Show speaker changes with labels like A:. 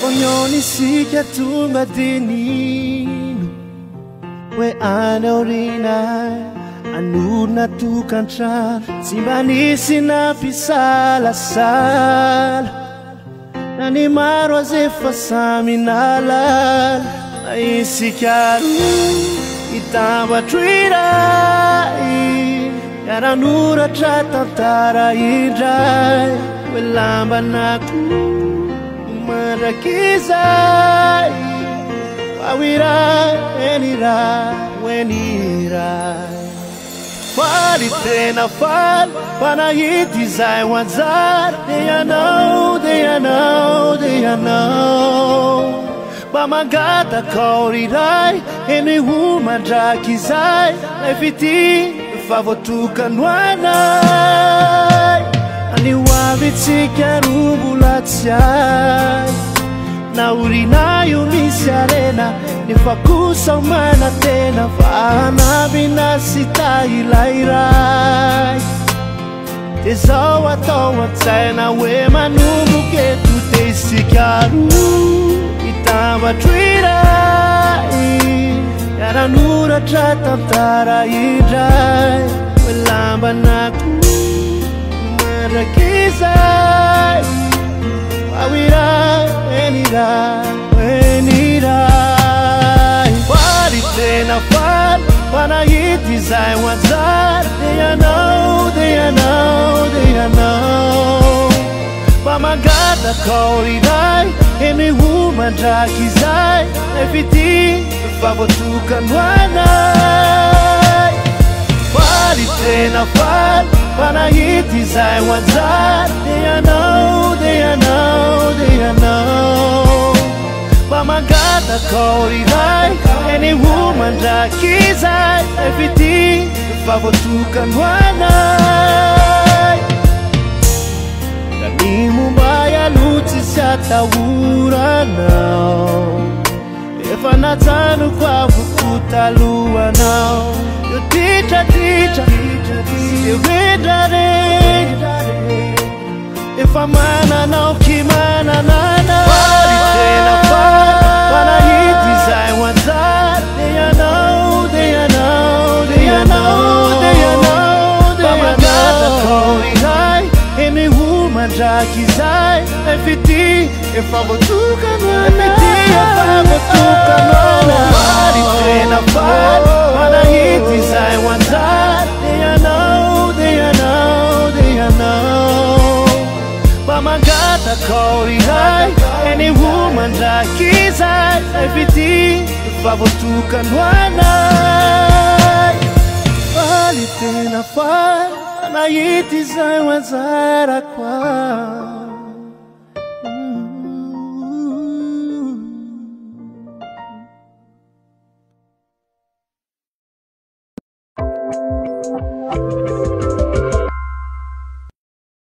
A: Ogni sika tunga dinino we anorina anuna tu kanchar simbanisi na pisala sala nani maro zefa saminala isikaru itamba trira yaranura tratantara indrai we lamba naku Marakizai, Wawirai, Enirai, Wenirai. Faritena fal, Panahitizai, Wanzar. They are know, they are know, they are know. Bamagata Kaurirai, any woman Drakizai, Efiti, Favotukanwanai. Ani wavitsika rubulatsiai naurinayo misy arena nifakosa mana tena fanabina sita ilairai te zao atao an-tsaina hoe manomboka eto te isikaru itambatroirai iaranoratra tantara indray hoe lambanako Rakizai, Wawirai, Enirai, Wenirai. Faritena fal, Panahitizai, Wanzar. They are know, they are know, they are know. Bamagata Kaurirai, any woman Drakizai, Efiti, Favotukanwanai. Faritena fal, Panahitizai, Wanzar. They are know, they are know, they are know. Bamagata Kaurirai, any woman Drakizai, everything, Favotukanwanai. Nanimu baya luti siatawura now. If anatanu kwa vukutalua now. You teacher, you vedare. If a man now kimana nana. Faritena fal, Panahitizai, Wanzar. They are know, they are know, they are know, they are know, they are know. Bamagata Kaurirai, any woman Drakizai, everything. If I were to come on, Faritena fal, Panahitizai, Wanzar. They are know, they are know, they are know. Bamagata Kaurirai, any woman Drakizai, everything. Favotukanwanai. Faritena fal, Panahitizai, Wanzar.